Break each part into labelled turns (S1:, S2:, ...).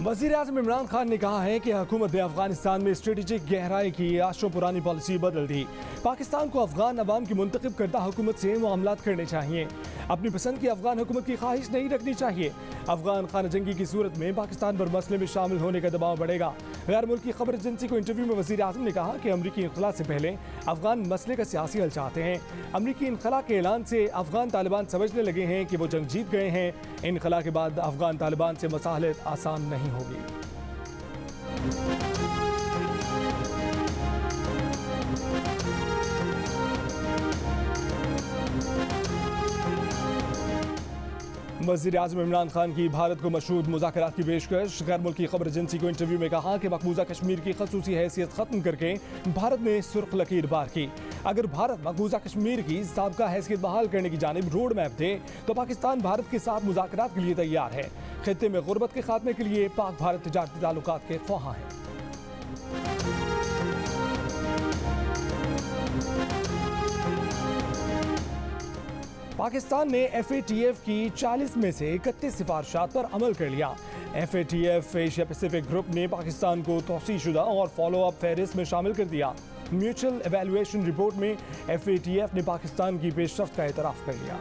S1: वज़ीर-ए-आज़म इमरान खान ने कहा है कि हुकूमत ने अफगानिस्तान में स्ट्रेटेजिक गहराई की आशों पुरानी पॉलिसी बदल दी। पाकिस्तान को अफगान अवाम की मुंतखब करदा हुकूमत से मामलात करने चाहिए। अपनी पसंद की अफगान हुकूमत की ख्वाहिश नहीं रखनी चाहिए। अफगान खाना जंगी की सूरत में पाकिस्तान पर मसले में शामिल होने का दबाव बढ़ेगा। गैर मुल्की खबर एजेंसी को इंटरव्यू में वज़ीर-ए-आज़म ने कहा कि अमरीकी इनखला से पहले अफगान मसले का सियासी हल चाहते हैं। अमरीकी इनखला के ऐलान से अफगान तालिबान समझने लगे हैं कि वो जंग जीत गए हैं। इनखला के बाद अफगान तालिबान से मसालहत आसान नहीं होगी। वज़ीर-ए-आज़म इमरान खान की भारत को मशरूत मुज़ाकरात की पेशकश। गैर मुल्की खबर एजेंसी को इंटरव्यू में कहा कि मकबूजा कश्मीर की खसूसी हैसियत ख़त्म करके भारत ने सुर्ख लकीर पार की। अगर भारत मकबूजा कश्मीर की साबका हैसियत बहाल करने की जानिब रोड मैप दे तो पाकिस्तान भारत के साथ मुज़ाकरात के लिए तैयार है। खित्ते में गुर्बत के खात्मे के लिए पाक भारत तिजारती ताल्लुकात के ख्वाहां हैं। पाकिस्तान ने FATF की 40 में से 31 सिफारिशात पर अमल कर लिया। FATF एशिया पैसिफिक ग्रुप ने पाकिस्तान को तौसीशुदा और फॉलो अप फहरिस्त में शामिल कर दिया। म्यूचुअल एवेल्युएशन रिपोर्ट में FATF ने पाकिस्तान की पेशरफ्त का एतराफ़ कर लिया।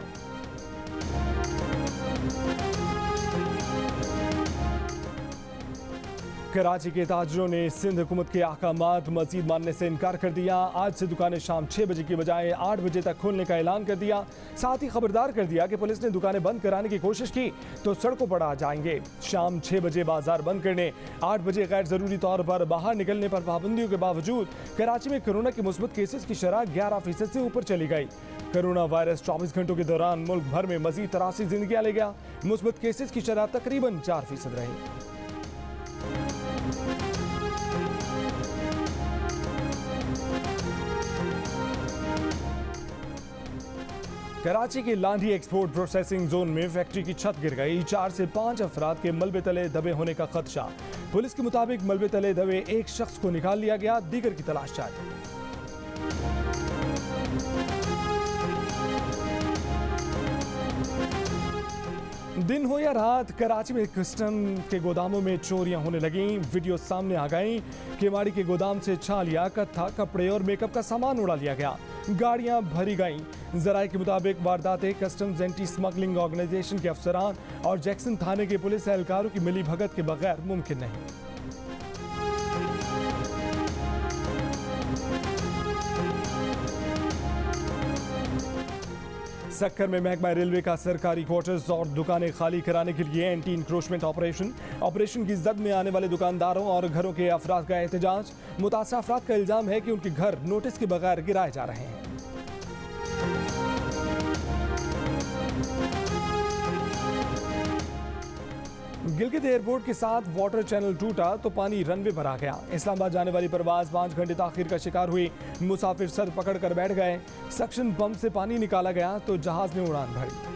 S1: कराची के ताजरों ने सिंध हुकूमत के अहकामात मजीद मानने से इनकार कर दिया। आज से दुकानें शाम 6 बजे की बजाय 8 बजे तक खोलने का ऐलान कर दिया। साथ ही खबरदार कर दिया कि पुलिस ने दुकानें बंद कराने की कोशिश की तो सड़कों पर आ जाएंगे। शाम 6 बजे बाजार बंद करने, 8 बजे गैर ज़रूरी तौर पर बाहर निकलने पर पाबंदियों के बावजूद कराची में कोरोना के मुस्बत केसेस की शरह 11% से ऊपर चली गई। कोरोना वायरस 24 घंटों के दौरान मुल्क भर में मजीद तरासी जिंदगियां ले गया। मुस्बत केसेस की शरह तकरीबन 4% रही। कराची के लांडी एक्सपोर्ट प्रोसेसिंग जोन में फैक्ट्री की छत गिर गई। 4 से 5 अफराद के मलबे तले दबे होने का खदशा। पुलिस के मुताबिक मलबे तले दबे एक शख्स को निकाल लिया गया, दीगर की तलाश जारी। दिन हो या रात कराची में कस्टम के गोदामों में चोरियां होने लगीं। वीडियो सामने आ गई। केवाड़ी के गोदाम से छालिया, कत्था, कपड़े और मेकअप का सामान उड़ा लिया गया। गाड़ियां भरी गईं। जराये के मुताबिक वारदातें कस्टम्स एंटी स्मगलिंग ऑर्गेनाइजेशन के अफसरान और जैक्सन थाने के पुलिस एहलकारों की मिली भगत के बगैर मुमकिन नहीं। सक्कर में महकमा रेलवे का सरकारी क्वार्टर्स और दुकानें खाली कराने के लिए एंटी इंक्रोचमेंट ऑपरेशन की जद में आने वाले दुकानदारों और घरों के अफराद का एहतजाज। मुतासरा अफराद का इल्जाम है कि उनके घर नोटिस के बगैर गिराए जा रहे हैं। गिलगित एयरपोर्ट के साथ वाटर चैनल टूटा तो पानी रनवे पर आ गया। इस्लामाबाद जाने वाली परवाज 5 घंटे ताखीर का शिकार हुई। मुसाफिर सर पकड़ कर बैठ गए। सक्शन पंप से पानी निकाला गया तो जहाज ने उड़ान भरी।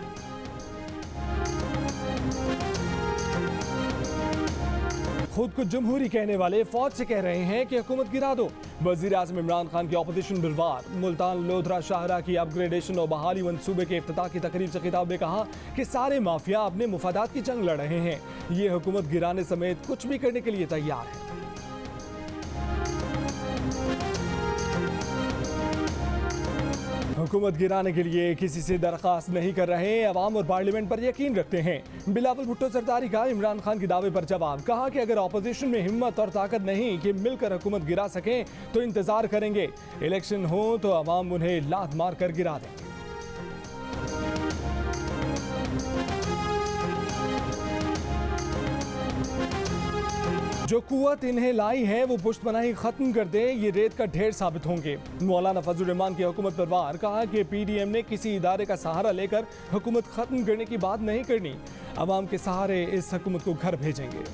S1: खुद को जमहूरी कहने वाले फौज से कह रहे हैं कि हुकूमत गिरा दो। वज़ीर-ए-आज़म इमरान खान की ऑपोजिशन बिलवार। मुल्तान लोधरा शाहरा की अपग्रेडेशन और बहाली मंसूबे के इफ्तिताह की तकरीब से खिताब में कहा कि सारे माफिया अपने मुफादात की जंग लड़ रहे हैं। ये हुकूमत गिराने समेत कुछ भी करने के लिए तैयार है। हुकूमत गिराने के लिए किसी से दरख्वास्त नहीं कर रहे। अवाम और पार्लियामेंट पर यकीन रखते हैं। बिलावल भुट्टो सरदारी का इमरान खान के दावे पर जवाब। कहा कि अगर ऑपोजिशन में हिम्मत और ताकत नहीं कि मिलकर हुकूमत गिरा सकें तो इंतजार करेंगे। इलेक्शन हो तो अवाम उन्हें लात मार कर गिरा देंगे। जो कुव्वत इन्हें लाई है वो पुश्तपनाही खत्म कर दे, ये रेत का ढेर साबित होंगे। मौलाना फजल रहमान की हुकूमत पर वार। कहा कि PDM ने किसी इदारे का सहारा लेकर हुकूमत खत्म करने की बात नहीं करनी। अवाम के सहारे इस हुकूमत को घर भेजेंगे।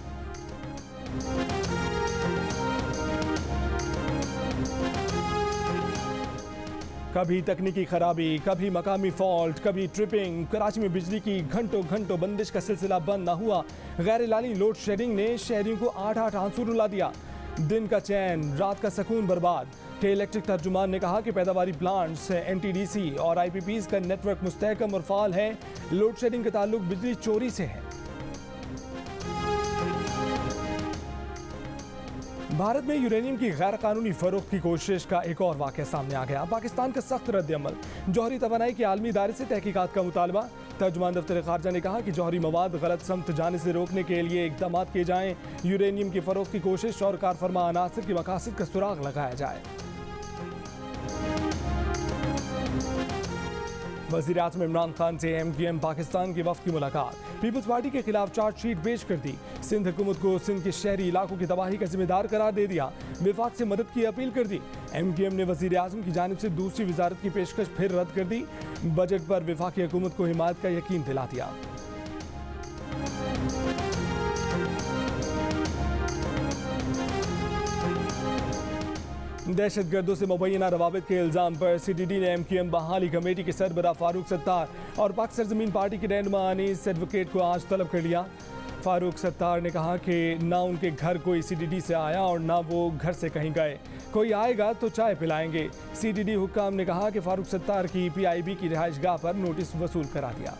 S1: कभी तकनीकी खराबी, कभी मकामी फॉल्ट, कभी ट्रिपिंग। कराची में बिजली की घंटों बंदिश का सिलसिला बंद न हुआ। गैर एलानी लोड शेडिंग ने शहरियों को 8 आंसू रुला दिया। दिन का चैन, रात का सुकून बर्बाद। के इलेक्ट्रिक तर्जुमान ने कहा कि पैदावारी प्लांट्स, NTDC और IPPs का नेटवर्क मुस्तहकम और फाल है। लोड शेडिंग का ताल्लुक बिजली चोरी से है। भारत में यूरेनियम की गैर कानूनी फरोख्त की कोशिश का एक और वाक़या सामने आ गया। पाकिस्तान का सख्त रद्द-ए-अमल, जौहरी तवानाई के आलमी इदारे से तहकीकात का मुतालबा। तर्जुमान दफ्तर खारजा ने कहा कि जौहरी मवाद गलत समत जाने से रोकने के लिए इकदाम किए जाएं, यूरेनियम की फरोख्त की कोशिश और कारफरमा अनासर के मकासद का सुराग लगाया जाए। वज़ीर आज़म इमरान खान से MQM पाकिस्तान के वफ़द की मुलाकात। पीपल्स पार्टी के खिलाफ चार्जशीट पेश कर दी। सिंध हुकूमत को सिंध के शहरी इलाकों की तबाही का जिम्मेदार करार दे दिया। विफाक से मदद की अपील कर दी। MQM ने वज़ीर आज़म की जानिब से दूसरी वजारत की पेशकश फिर रद्द कर दी। बजट पर विफाकी हुकूमत को हिमायत का यकीन दिला दिया। दहशत गर्दों से मुबैना रवाबित के इल्ज़ाम पर CDD ने MQM बहाली कमेटी के सरबराह फारूक सत्तार और पाक सरजमीन पार्टी के रहनुमा अनीस एडवोकेट को आज तलब कर लिया। फारूक सत्तार ने कहा कि ना उनके घर कोई CDD से आया और ना वो घर से कहीं गए। कोई आएगा तो चाय पिलाएंगे। CDD हुक्काम ने कहा कि फारूक सत्तार की PIB की रिहाइशगाह पर नोटिस वसूल करा दिया।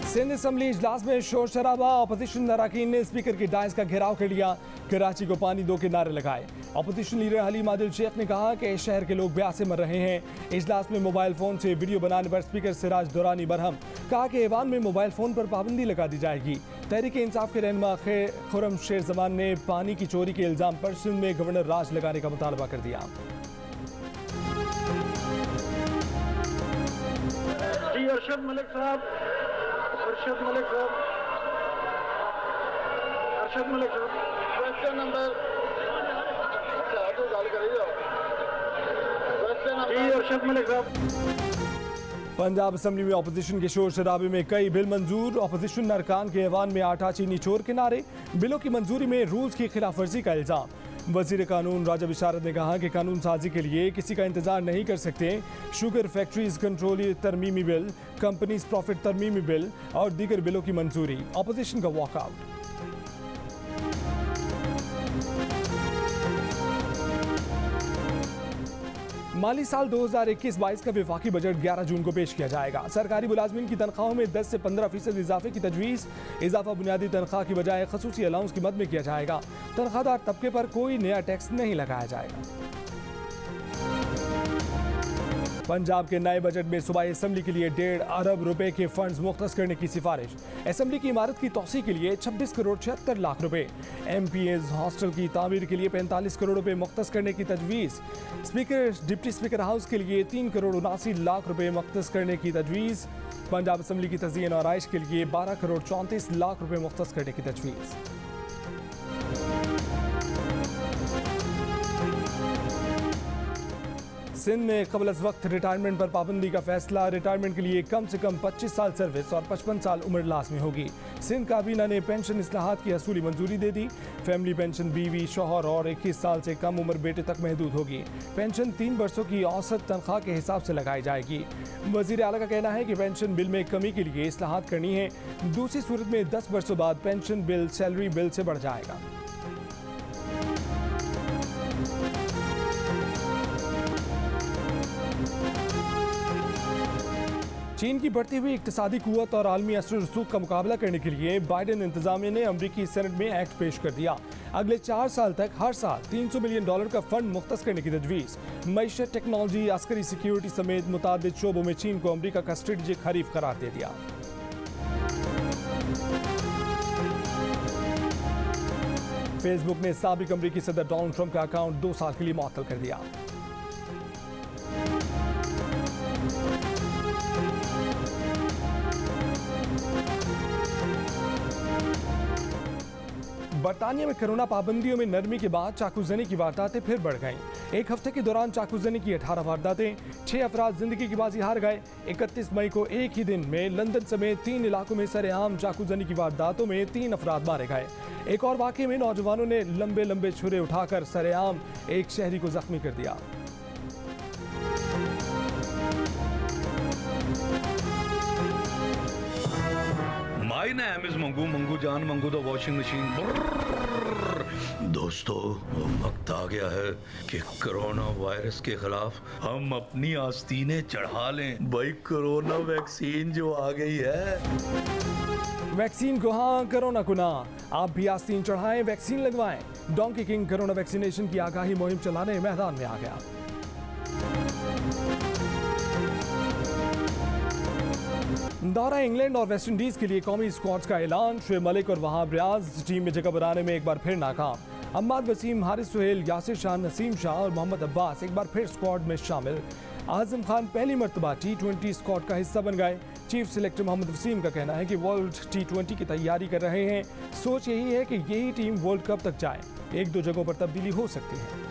S1: सिंध असम्बली इजलास में शोर शराबा। अपोजिशन अरकान ने स्पीकर के डायस का घेराव कर लिया। कराची को पानी दो के नारे लगाए। अपोजिशन लीडर हलीम आदिल शेख ने कहा कि शहर के लोग प्यासे मर रहे हैं। इजलास में मोबाइल फोन से वीडियो बनाने पर स्पीकर सिराज दुरानी बरहम। कहा कि ऐवान में मोबाइल फोन पर पाबंदी लगा दी जाएगी। तहरीक इंसाफ के रहनुमा खुर्रम शेर जमान ने पानी की चोरी के इल्जाम पर सिंध में गवर्नर राज लगाने का मुतालबा कर दिया।
S2: अरशद मलिक साहब, क्वेश्चन नंबर अरशद मलिक साहब।
S1: पंजाब असम्बली में अपोजिशन के शोर शराबे में कई बिल मंजूर। अपोजिशन अरकान के ऐवान में आटा चीनी चोर के नारे। बिलों की मंजूरी में रूल्स की खिलाफ वर्जी का इल्जाम। वज़ीर कानून राजा बिशारत ने कहा कि कानून साजी के लिए किसी का इंतजार नहीं कर सकते। शुगर फैक्ट्रीज कंट्रोल तरमीमी बिल, कंपनीज प्रॉफिट तरमीमी बिल और दीगर बिलों की मंजूरी। अपोजिशन का वॉकआउट। माली साल 2021-22 का वफाकी बजट 11 जून को पेश किया जाएगा। सरकारी मुलाजमीन की तनख्वाहों में 10 से 15% इजाफे की तजवीज़। इजाफा बुनियादी तनख्वाह की बजाय खसूसी अलाउंस की मद में किया जाएगा। तनख्वाहदार तबके पर कोई नया टैक्स नहीं लगाया जाएगा। पंजाब के नए बजट में सूबाई असम्बली के लिए 1.5 अरब रुपए के फंड्स मुख्तस करने की सिफारिश। असम्बली की इमारत की तोसी के लिए 26 करोड़ 76 लाख रुपए। MPs हॉस्टल की तामीर के लिए 45 करोड़ रुपए मुख्तस करने की तजवीज़। स्पीकर डिप्टी स्पीकर हाउस के लिए 3 करोड़ 79 लाख रुपए मुख्तस करने की तजवीज़। पंजाब असम्बली की तज़यीन और आइश के लिए 12 करोड़ 34 लाख रुपए मुख्तस करने की तजवीज़। सिंध में कबल अज़ वक्त रिटायरमेंट पर पाबंदी का फैसला। रिटायरमेंट के लिए कम से कम 25 साल सर्विस और 55 साल उम्र लाजमी होगी। सिंध काबीना ने पेंशन इस्लाहात की असूली मंजूरी दे दी। फैमिली पेंशन बीवी, शौहर और 21 साल से कम उम्र बेटे तक महदूद होगी। पेंशन 3 वर्षों की औसत तनख्वाह के हिसाब से लगाई जाएगी। वज़ीर आला का कहना है कि पेंशन बिल में कमी के लिए इस्लाहात करनी है। दूसरी सूरत में 10 वर्षों बाद पेंशन बिल सैलरी बिल से बढ़ जाएगा। चीन की बढ़ती हुई इक्तिसादी कुव्वत और आलमी असर रसूख का मुकाबला करने के लिए बाइडेन इंतजामिया ने अमरीकी सेनेट में एक्ट पेश कर दिया। अगले 4 साल तक हर साल $300 बिलियन का फंड मुख्तस करने की तजवीज़। मईशत, टेक्नोलॉजी, अस्करी सिक्योरिटी समेत मुतादिद शोबों में चीन को अमरीका का स्ट्रेटेजिक हरीफ करार दे दिया। फेसबुक ने साबिक अमरीकी सदर डोनाल्ड ट्रंप का अकाउंट 2 साल के लिए मुअत्तल कर दिया। बरतानिया में कोरोना पाबंदियों में नरमी के बाद चाकूजनी की वारदातें फिर बढ़ गईं। एक हफ्ते के दौरान चाकूजनी की 18 वारदातें, 6 अफराद जिंदगी की बाजी हार गए। 31 मई को एक ही दिन में लंदन समेत 3 इलाकों में सरेआम चाकूजनी की वारदातों में 3 अफराद मारे गए। एक और वाक़े में नौजवानों ने लंबे लंबे छुरे उठाकर सरेआम एक शहरी को जख्मी कर दिया।
S3: ना एमएस मंगू मंगू जान मंगू द वॉशिंग मशीन। दोस्तों वक्त आ गया है कि कोरोना वायरस के खिलाफ हम अपनी आस्तीनें चढ़ा लें। भाई कोरोना वैक्सीन जो आ गई है।
S1: वैक्सीन को हाँ, कोरोना को ना। आप भी आस्तीन चढ़ाएं, वैक्सीन लगवाएं। डोंकी किंग कोरोना वैक्सीनेशन की आगाही मुहिम चलाने मैदान में आ गया। दौरा इंग्लैंड और वेस्ट इंडीज के लिए कौमी स्क्वाड्स का ऐलान। शुएब मलिक और वहाब रियाज टीम में जगह बनाने में एक बार फिर नाकाम। अम्माद वसीम, हारिस सुहेल, यासिर शाह, नसीम शाह और मोहम्मद अब्बास एक बार फिर स्क्वाड में शामिल। आजम खान पहली मर्तबा T20 स्क्वाड का हिस्सा बन गए। चीफ सिलेक्टर मोहम्मद वसीम का कहना है कि वर्ल्ड T20 की तैयारी कर रहे हैं। सोच यही है कि यही टीम वर्ल्ड कप तक जाए। एक दो जगहों पर तब्दीली हो सकती है।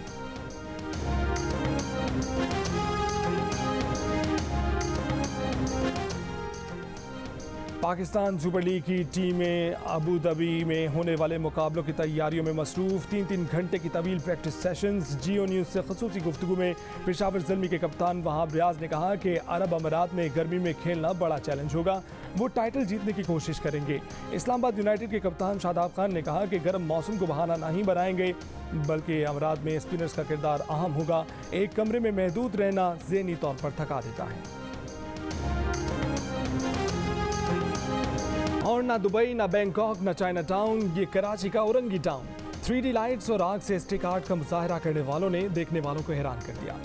S1: पाकिस्तान सुपर लीग की टीमें अबू धाबी में होने वाले मुकाबलों की तैयारियों में मसरूफ। 3-3 घंटे की तवील प्रैक्टिस सेशंस। जियो न्यूज़ से खसूसी गुफ्तगू में पेशावर ज़ल्मी के कप्तान वहाब रियाज ने कहा कि अरब अमारात में गर्मी में खेलना बड़ा चैलेंज होगा। वो टाइटल जीतने की कोशिश करेंगे। इस्लामाबाद यूनाइटेड के कप्तान शादाब खान ने कहा कि गर्म मौसम को बहाना नहीं बनाएंगे, बल्कि अमारात में स्पिनर्स का किरदार अहम होगा। एक कमरे में महदूद रहना ज़हनी तौर पर थका देता है। और ना दुबई, ना बैंकॉक, ना चाइना टाउन, ये कराची का औरंगी टाउन। 3D लाइट्स और आग से स्टिक आर्ट का मुजाहरा करने वालों ने देखने वालों को हैरान कर दिया।